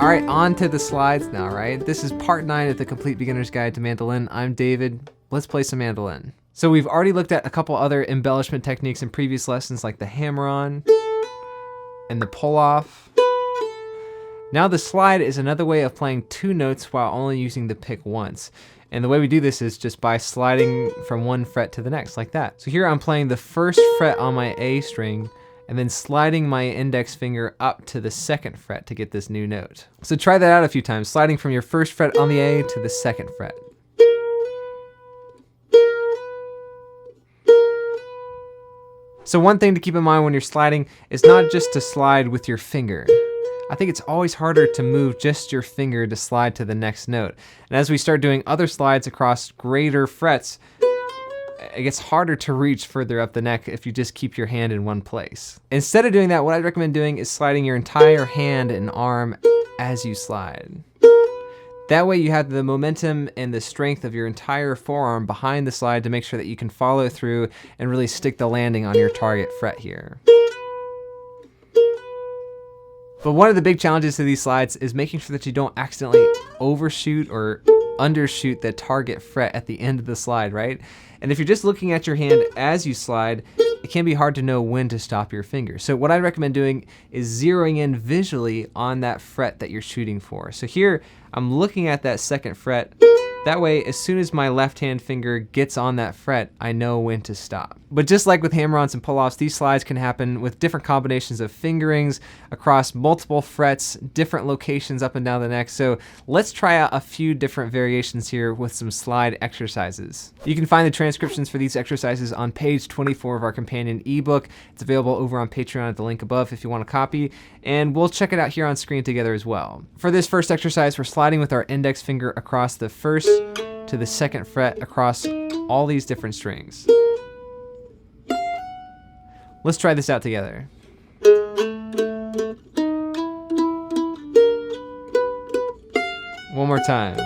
All right, on to the slides now, right? This is part 9 of the Complete Beginner's Guide to Mandolin. I'm David. Let's play some mandolin. So we've already looked at a couple other embellishment techniques in previous lessons, like the hammer-on and the pull-off. Now the slide is another way of playing 2 notes while only using the pick once. And the way we do this is just by sliding from one fret to the next, like that. So here I'm playing the first fret on my A string, and then sliding my index finger up to the 2nd fret to get this new note. So try that out a few times, sliding from your first fret on the A to the 2nd fret. So one thing to keep in mind when you're sliding is not just to slide with your finger. I think it's always harder to move just your finger to slide to the next note. And as we start doing other slides across greater frets, it gets harder to reach further up the neck if you just keep your hand in one place. Instead of doing that, what I'd recommend doing is sliding your entire hand and arm as you slide. That way you have the momentum and the strength of your entire forearm behind the slide to make sure that you can follow through and really stick the landing on your target fret here. But one of the big challenges to these slides is making sure that you don't accidentally overshoot or undershoot the target fret at the end of the slide, right? And if you're just looking at your hand as you slide, it can be hard to know when to stop your finger. So what I recommend doing is zeroing in visually on that fret that you're shooting for. So here, I'm looking at that 2nd fret. That way, as soon as my left hand finger gets on that fret, I know when to stop. But just like with hammer-ons and pull-offs, these slides can happen with different combinations of fingerings across multiple frets, different locations up and down the neck. So let's try out a few different variations here with some slide exercises. You can find the transcriptions for these exercises on page 24 of our companion ebook. It's available over on Patreon at the link above if you want a copy, and we'll check it out here on screen together as well. For this first exercise, we're sliding with our index finger across the 1st to the 2nd fret across all these different strings. Let's try this out together. One more time.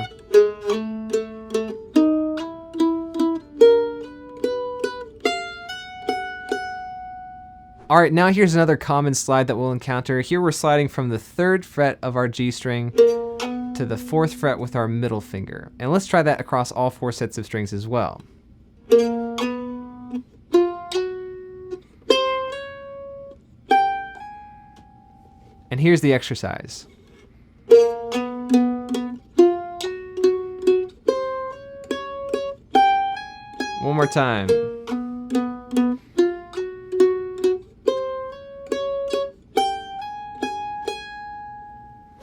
All right, now here's another common slide that we'll encounter. Here we're sliding from the 3rd fret of our G string to the 4th fret with our middle finger. And let's try that across all 4 sets of strings as well. And here's the exercise. One more time.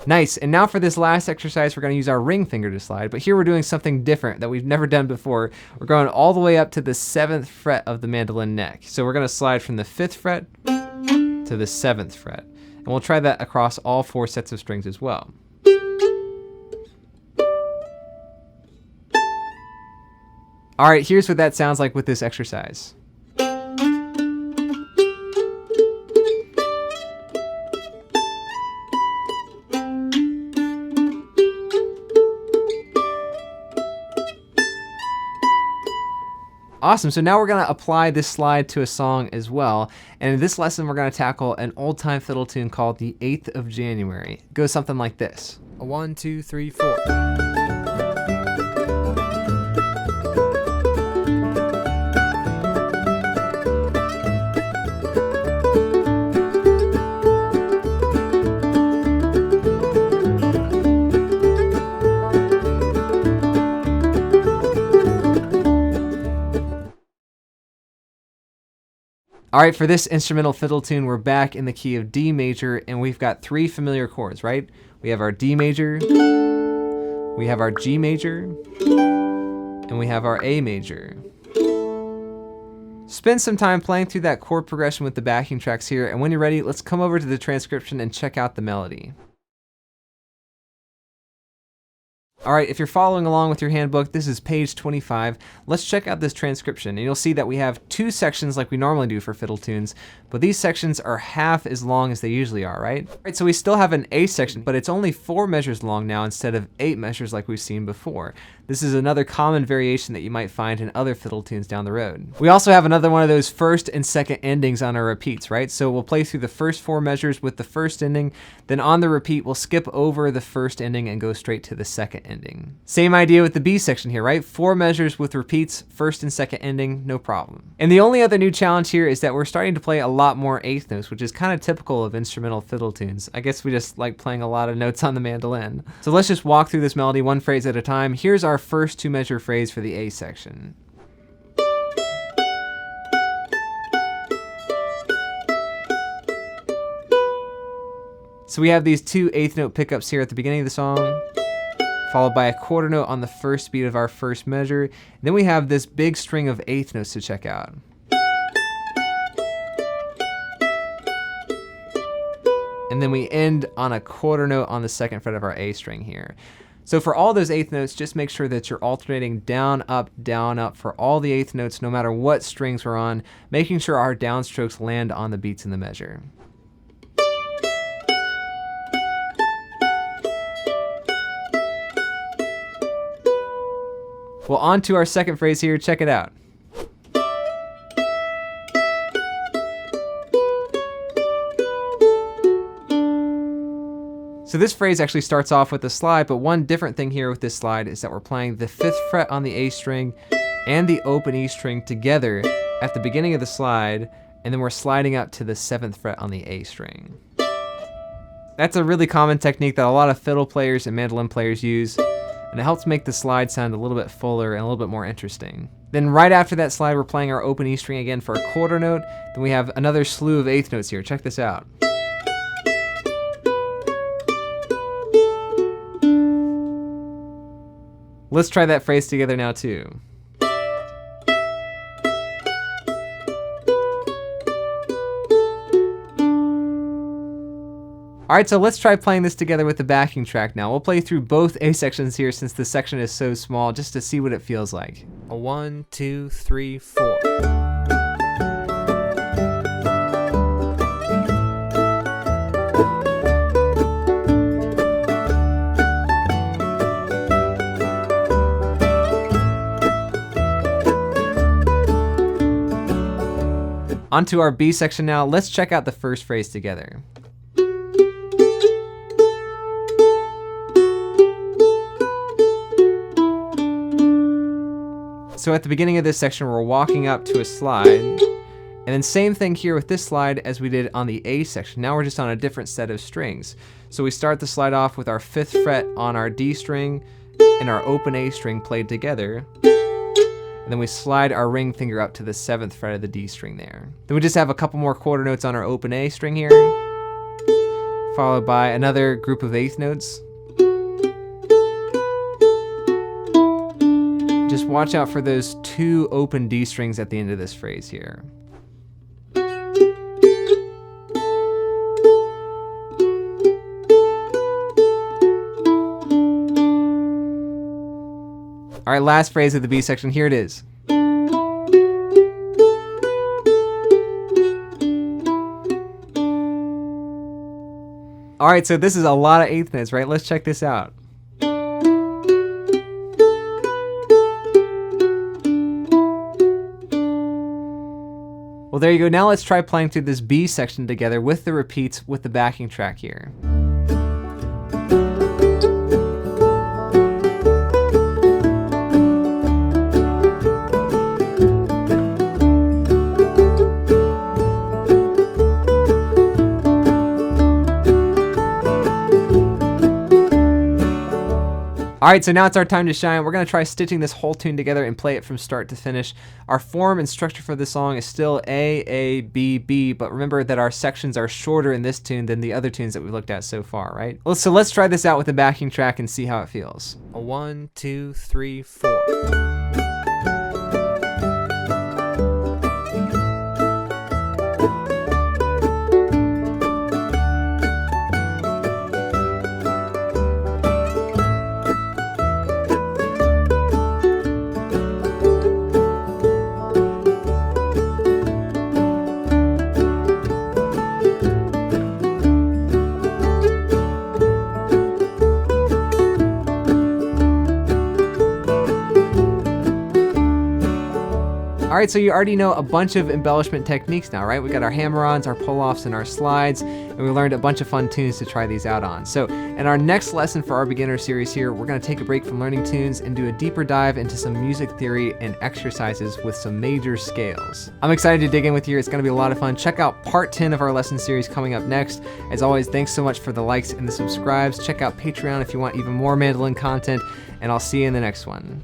Nice, and now for this last exercise, we're gonna use our ring finger to slide, but here we're doing something different that we've never done before. We're going all the way up to the 7th fret of the mandolin neck. So we're gonna slide from the 5th fret to the 7th fret. And we'll try that across all 4 sets of strings as well. All right, here's what that sounds like with this exercise. Awesome, so now we're gonna apply this slide to a song as well. And in this lesson, we're gonna tackle an old-time fiddle tune called The 8th of January. It goes something like this. 1, 2, 3, 4. All right, for this instrumental fiddle tune, we're back in the key of D major, and we've got 3 familiar chords, right? We have our D major, we have our G major, and we have our A major. Spend some time playing through that chord progression with the backing tracks here, and when you're ready, let's come over to the transcription and check out the melody. All right, if you're following along with your handbook, this is page 25. Let's check out this transcription, and you'll see that we have 2 sections like we normally do for fiddle tunes, but these sections are half as long as they usually are, right? All right, so we still have an A section, but it's only 4 measures long now instead of 8 measures like we've seen before. This is another common variation that you might find in other fiddle tunes down the road. We also have another one of those first and second endings on our repeats, right? So we'll play through the first 4 measures with the first ending, then on the repeat, we'll skip over the first ending and go straight to the second ending. Same idea with the B section here, right? 4 measures with repeats, first and second ending, no problem. And the only other new challenge here is that we're starting to play a lot more eighth notes, which is kind of typical of instrumental fiddle tunes. I guess we just like playing a lot of notes on the mandolin. So let's just walk through this melody one phrase at a time. Here's our first 2 measure phrase for the A section. So we have these 2 eighth note pickups here at the beginning of the song, followed by a quarter note on the first beat of our first measure. And then we have this big string of eighth notes to check out. And then we end on a quarter note on the second fret of our A string here. So for all those eighth notes, just make sure that you're alternating down, up for all the eighth notes, no matter what strings we're on, making sure our downstrokes land on the beats in the measure. Well, on to our second phrase here, check it out. So this phrase actually starts off with a slide, but one different thing here with this slide is that we're playing the 5th fret on the A string and the open E string together at the beginning of the slide, and then we're sliding up to the 7th fret on the A string. That's a really common technique that a lot of fiddle players and mandolin players use, and it helps make the slide sound a little bit fuller and a little bit more interesting. Then right after that slide, we're playing our open E string again for a quarter note. Then we have another slew of eighth notes here. Check this out. Let's try that phrase together now too. All right, so let's try playing this together with the backing track now. We'll play through both A sections here since the section is so small, just to see what it feels like. 1, 2, 3, 4. Onto our B section now. Let's check out the first phrase together. So at the beginning of this section, we're walking up to a slide, and then same thing here with this slide as we did on the A section. Now we're just on a different set of strings. So we start the slide off with our 5th fret on our D string and our open A string played together. And then we slide our ring finger up to the 7th fret of the D string there. Then we just have a couple more quarter notes on our open A string here, followed by another group of eighth notes. Just watch out for those 2 open D strings at the end of this phrase here. All right, last phrase of the B section, here it is. All right, so this is a lot of eighth notes, right? Let's check this out. Well, there you go. Now let's try playing through this B section together with the repeats with the backing track here. All right, so now it's our time to shine. We're gonna try stitching this whole tune together and play it from start to finish. Our form and structure for this song is still A, B, B, but remember that our sections are shorter in this tune than the other tunes that we've looked at so far, right? Well, so let's try this out with the backing track and see how it feels. 1, 2, 3, 4. All right, so you already know a bunch of embellishment techniques now, right? We got our hammer-ons, our pull-offs, and our slides, and we learned a bunch of fun tunes to try these out on. So in our next lesson for our beginner series here, we're gonna take a break from learning tunes and do a deeper dive into some music theory and exercises with some major scales. I'm excited to dig in with you. It's gonna be a lot of fun. Check out part 10 of our lesson series coming up next. As always, thanks so much for the likes and the subscribes. Check out Patreon if you want even more mandolin content, and I'll see you in the next one.